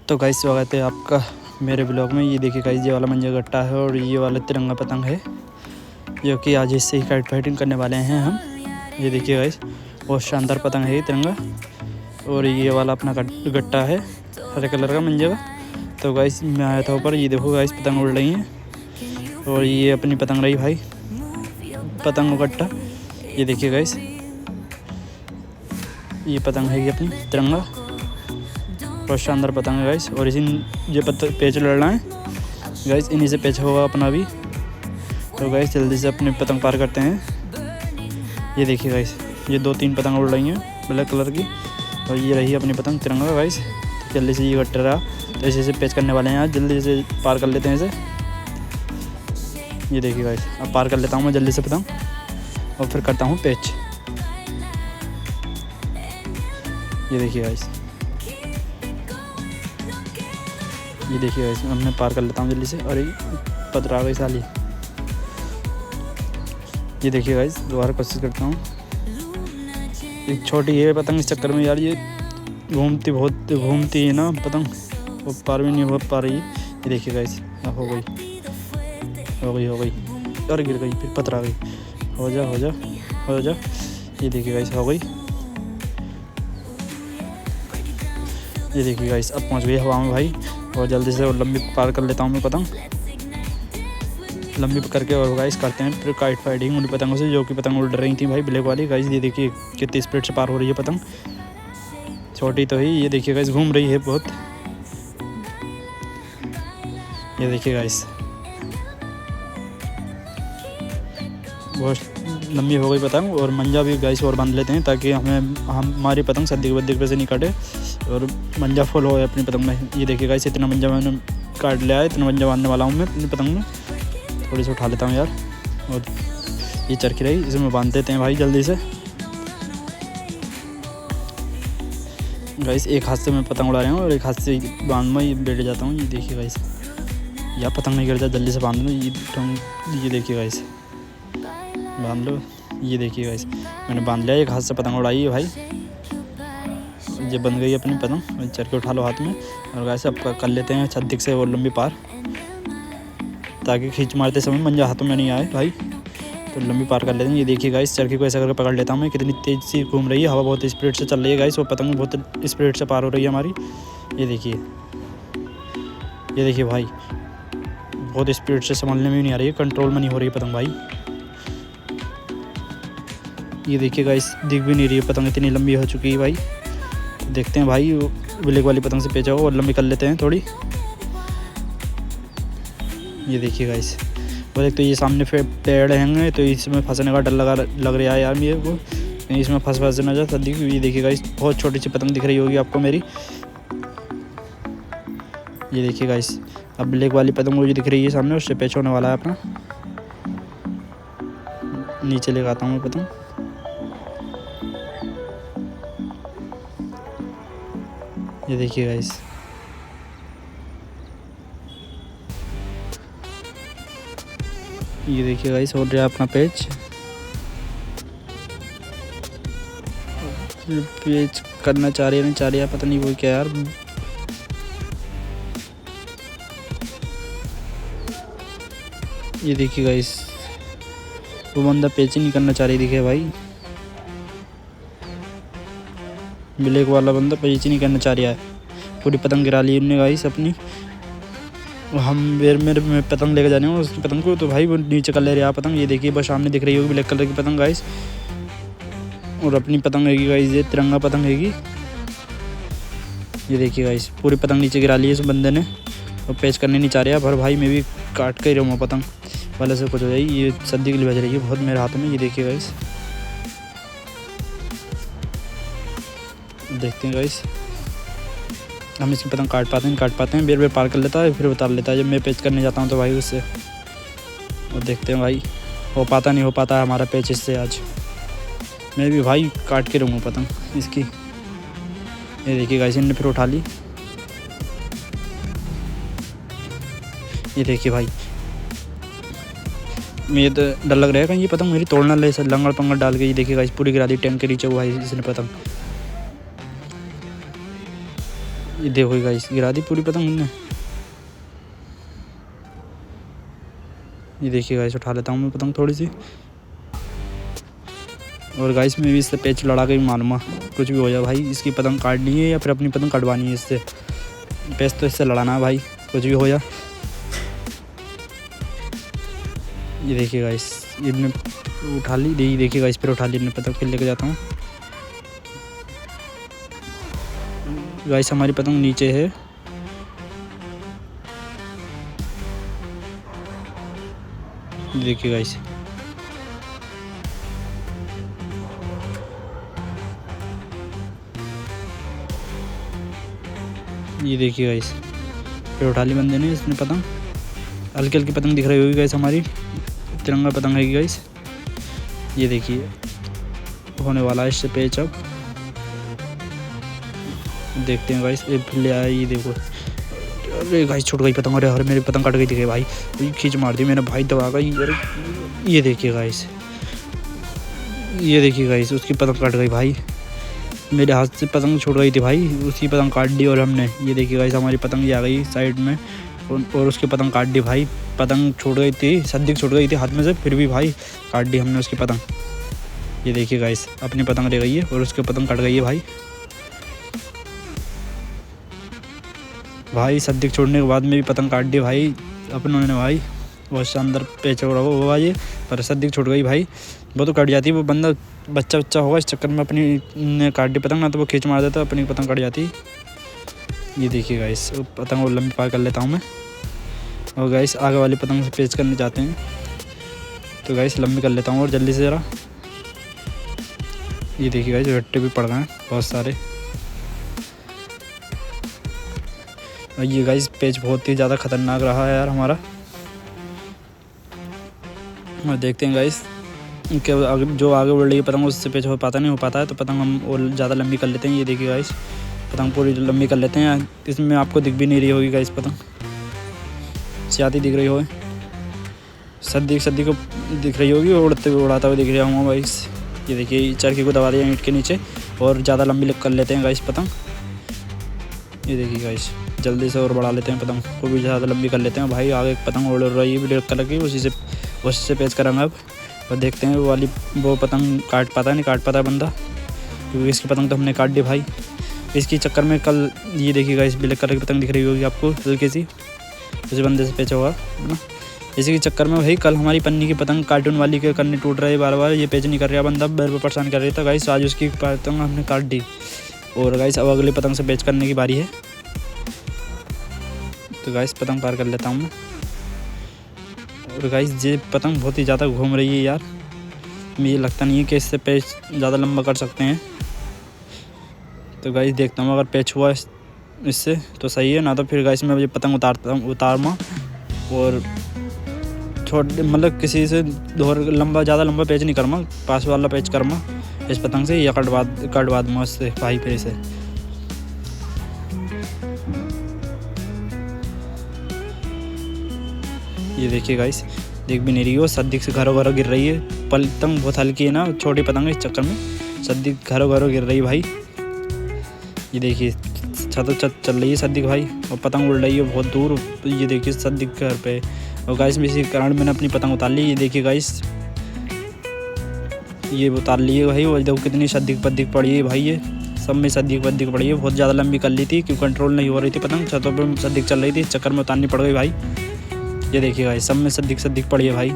तो गाइस स्वागत है आपका मेरे ब्लॉग में। ये देखिए गाइस, ये वाला मंजा गट्टा है और ये वाला तिरंगा पतंग है जो कि आज इससे ही काइट फाइटिंग करने वाले हैं हम। ये देखिए गाइस, बहुत शानदार पतंग है ये तिरंगा। और ये वाला अपना गट्टा है हरे कलर का मंजे का। तो गाइस मैं आया था ऊपर, ये देखो गाइस पतंग उड़ रही हैं और ये अपनी पतंग रही भाई, पतंग गट्टा। ये देखिए गाइस, ये पतंग है ये अपनी तिरंगा, बहुत शानदार पतंग है गाइस। और इसी ये पेच लड़ रहा है गाइस, इन्हीं से पेच होगा अपना भी। तो गाइस जल्दी से अपनी पतंग पार करते हैं। ये देखिए गाइस, ये 2-3 पतंग उड़ रही हैं ब्लैक कलर की और ये रही अपनी पतंग तिरंगा गाइस। तो जल्दी से ये गट्टा रहा, तो इसी से पेच करने वाले हैं आज, जल्दी से पार कर लेते हैं इसे। ये देखिए गाइस, अब पार कर लेता हूँ मैं जल्दी से पतंग और फिर करता हूँ पेच। ये देखिए गाइस, ये देखिए गाइस, अब मैं पार कर लेता हूँ जल्दी से। और ये पतरा गई साली। ये देखिए गाइस, दोबारा कोशिश करता हूँ। एक छोटी है पतंग, इस चक्कर में यार ये घूमती है ना पतंग, वो पार भी नहीं हो पा रही है। ये देखिए गाइस, हो गई और गिर गई, फिर पतरा गई। हो जा। ये देखिए गाइस, हो गई। ये देखिए गाइस, अब पहुँच गई हवा में भाई। और जल्दी से और लंबी पार कर लेता हूँ मैं पतंग, लंबी करके। और गाइस करते हैं फिर काइट फाइटिंग उन पतंगों से जो कि पतंग उड़ रही थी भाई ब्लैक वाली। गाइस ये देखिए कितनी स्पीड से पार हो रही है पतंग, छोटी तो ही। ये देखिए गाइस, घूम रही है बहुत। ये देखिए गाइस, बहुत लंबी हो गई पतंग। और मंजा भी गाइस और बांध लेते हैं ताकि हमारी पतंग सद्दी पे से नहीं कटे और मंजा फुल हो अपनी पतंग में। ये देखिए गाइस, इतना मंजा मैंने काट लिया है, इतना मंजा बांधने वाला हूँ मैं अपनी पतंग में। थोड़ी सी उठा लेता हूँ यार, और ये चरखी रही, इसमें बांध देते हैं भाई जल्दी से। गाइस एक हाथ से मैं पतंग उड़ा रहा हूँ और एक हाथ से बांध में बैठ जाता हूँ। ये देखिए गाइस, यार पतंग नहीं गिर जाए, जल्दी से बांध लो। ये देखिए गाइस, बांध लो। ये देखिए गाइस, मैंने बांध लिया, एक हाथ से पतंग उड़ाई है भाई। ये बन गई अपनी पतंग, चरखे उठा लो हाथ में। और गाइस अब कर लेते हैं छत से और लंबी पार, ताकि खींच मारते समय मंजा हाथों में नहीं आए भाई। तो लंबी पार कर लेते हैं। ये देखिए गाइस, चरखे को ऐसा करके पकड़ लेता हूँ मैं। कितनी तेज़ सी घूम रही है, हवा बहुत स्पीड से चल रही है गाइस, वो पतंग बहुत स्पीड से पार हो रही है हमारी। ये देखिए भाई, बहुत स्पीड से संभालने में भी नहीं आ रही है, कंट्रोल में नहीं हो रही है पतंग भाई। ये देखिए गाइस, दिख भी नहीं रही है पतंग, इतनी लंबी हो चुकी है भाई। देखते हैं भाई, ब्लैक वाली पतंग से पेचा हो और लंबी कर लेते हैं थोड़ी। ये देखिए गाइस, और एक तो ये सामने पेड़ हैंगे, तो इसमें फंसने का डर लग रहा है यार मेरे को, कहीं इसमें फंस ना जाए सदी। ये देखिए गाइस, बहुत छोटी सी पतंग दिख रही होगी आपको मेरी। ये देखिए गाइस, अब ब्लैक वाली पतंग मुझे दिख रही है सामने, उससे पेच होने वाला है अपना। नीचे लेकर आता हूँ मैं पतंग। ये देखिए गाइस, ये देखिए गाइस, हो रहा है अपना पेच करना चाह रही है, नहीं चाह रही है, पता नहीं वो क्या यार। ये देखिए गाइस, वो बंदा पेच ही नहीं करना चाह रही दिखे भाई, ब्लैक वाला बंदा पेच ही नहीं करना चाह रहा है। पूरी पतंग गिरा ली उन्होंने गाइस अपनी। हम मेरे पतंग लेकर जाने उस पतंग को, तो भाई वो नीचे कर ले रहा पतंग। ये देखिए बस सामने दिख रही होगी ब्लैक कलर की पतंग गाइस, और अपनी पतंग हैगी गाइस, ये तिरंगा पतंग हैगी। ये देखिए गाइस, पूरी पतंग नीचे गिरा ली है इस बंदे ने, और पेच करने नहीं चाह रहा। पर भाई मैं भी काट के ही रहूँगा पतंग वाले से कुछ हो जाए। ये सद्दी के लिए बज रही है बहुत मेरे हाथों में। ये देखिए गाइस, देखते हैं गाइस हम इसकी पतंग काट पाते हैं। बेर पार कर लेता है, फिर उतार लेता है जब मैं पेच करने जाता हूँ तो भाई उससे। और देखते हैं भाई, हो पाता नहीं हो पाता है हमारा पेच इससे आज। मैं भी भाई काट के रहूँगा पतंग इसकी। ये देखिए गाइस, इन्होंने फिर उठा ली। ये देखिए भाई, मुझे तो डर लग रहा है कहीं ये पतंग मेरी तोड़ना ले, लंगड़ पंगड़ डाल के। ये देखिए गाइस, पूरी गिरा दी टैंक के नीचे वो भाई इसने पतंग। ये देखो गाइस, गिरा दी पूरी पतंग हमने। ये देखिए गाइस, उठा लेता हूँ मैं पतंग थोड़ी सी। और गाइस मैं भी इससे पेच लड़ा के ही मारूंगा, कुछ भी हो जाए भाई। इसकी पतंग काटनी है या फिर अपनी पतंग कटवानी है इससे। पेच तो इससे लड़ाना है भाई, कुछ भी हो जाए। ये देखिए गाइस, इनने उठा ली। देखिए गाइस, फिर उठा ली इनने पतंग, फिर लेके जाता हूँ। गाइस हमारी पतंग नीचे है। देखिए गाइस, ये देखिए गाइस, फिर उठा ली बंदे ने इसने पतंग। हल्की हल्की पतंग दिख रही होगी गाइस हमारी, तिरंगा पतंग है गाइस। ये देखिए होने वाला है इससे पेच। अब देखते हैं गाइस, ये फिर ले आया। ये देखो, अरे गाइस छूट गई पतंग। अरे मेरी पतंग कट गई थी भाई, खींच मार दी मैंने भाई दबा गई। ये देखिए गाइस, ये देखिए गाइस, उसकी पतंग कट गई भाई। मेरे हाथ से पतंग छूट गई थी भाई, उसकी पतंग काट दी और हमने। ये देखिए गाइस, हमारी पतंग आ गई साइड में और उसकी पतंग काट दी भाई। पतंग छूट गई थी, सद्दिक छूट गई थी हाथ में से, फिर भी भाई काट दी हमने उसकी पतंग। ये देखिए गाइस, अपनी पतंग ले गई है और उसकी पतंग कट गई है भाई। भाई सद्दिक छोड़ने के बाद में भी पतंग काट दी भाई अपनों ने भाई। बहुत शानदार पेच हुआ ये, पर सद्दिक छूट गई भाई। वो तो कट जाती, वो बंदा बच्चा होगा, इस चक्कर में अपनी ने काट दी पतंग, ना तो वो खींच मार देता, अपनी पतंग कट जाती। ये देखिए गाइस, पतंग और लंबी पार कर लेता हूँ मैं। और गाइस आगे वाली पतंग से पेच करने जाते हैं, तो गाइस लंबी कर लेता हूँ और जल्दी से ज़रा। ये देखिए गाइस, रट्टे भी पड़ गए हैं बहुत सारे। और ये गाइस पेच बहुत ही ज़्यादा ख़तरनाक रहा है यार हमारा। और देखते हैं गाइस कि जो आगे बढ़ रही है पतंग उससे पेच हो पाता है, तो पतंग हम और ज़्यादा लंबी कर लेते हैं। ये देखिए गाइस, पतंग पूरी लंबी कर लेते हैं। इसमें आपको दिख भी नहीं रही होगी गाइस, पतंग ज़्यादा दिख रही होगी, सद्दी को दिख रही होगी, उड़ाता हुआ दिख रहा हूँ गाइस। ये देखिए, चरखी को दबा दिया ईंट के नीचे और ज़्यादा लंबी कर लेते हैं गाइस पतंग। ये देखिए गाइस, जल्दी से और बढ़ा लेते हैं पतंग को भी, ज़्यादा लंबी कर लेते हैं भाई। आगे एक पतंग उड़ रही है ब्लैक कलर की, उसी से पेच करेंगे अब। और देखते हैं वो पतंग काट पाता है नहीं काट पाता है बंदा, क्योंकि इसकी पतंग तो हमने काट दी भाई। इसकी चक्कर में कल ये देखिए गाइस, ब्लैक कलर की पतंग दिख रही होगी आपको हल्की सी, उस बंदे से पेचा हुआ है ना। इसी के चक्कर में भाई कल हमारी पन्नी की पतंग कार्टून वाली के करने टूट रही है बार, ये पेच नहीं कर रहा बंदा, बार बार परेशान कर रहा था गाइस। आज उसकी पतंग हमने काट दी और गाइस अब अगली पतंग से पेच करने की बारी है। तो गाइस पतंग पार कर लेता हूँ मैं। और गाइस ये पतंग बहुत ही ज़्यादा घूम रही है यार, मुझे लगता नहीं है कि इससे पेच ज़्यादा लंबा कर सकते हैं। तो गाइस देखता हूँ, अगर पेच हुआ इससे तो सही है, ना तो फिर गाइस मैं ये पतंग उतारमा और छोटे मतलब किसी से ज़्यादा लंबा पेच नहीं करमा, पास वाला पेच करमा इस पतंग से, या कटवा दूँगा उससे भाई पे से। ये देखिए गाइस, देख भी नहीं रही हो, सद्दिक से घरों गिर रही है। पतंग बहुत हल्की है ना, छोटी पतंग है, इस चक्कर में सद्दिक घरों गिर रही है भाई। ये देखिए छत चल रही है सद्दिक भाई, और पतंग उड़ रही है बहुत दूर। ये देखिए सद्दिक घर पे। और गाइस इसी कारण मैंने अपनी पतंग उतार ली। ये देखिए गाइस, ये उतार ली है भाई। और देखो कितनी सद्दिक पड़ी है भाई, ये सब में सद्दिक पड़ी है। बहुत ज़्यादा लंबी कर ली थी क्योंकि कंट्रोल नहीं हो रही थी पतंग, छतों पर सद्दिक चल रही थी, इस चक्कर में उतारनी पड़ गई भाई। ये देखिए गाइस, सब में सद्दिक पड़ी है भाई।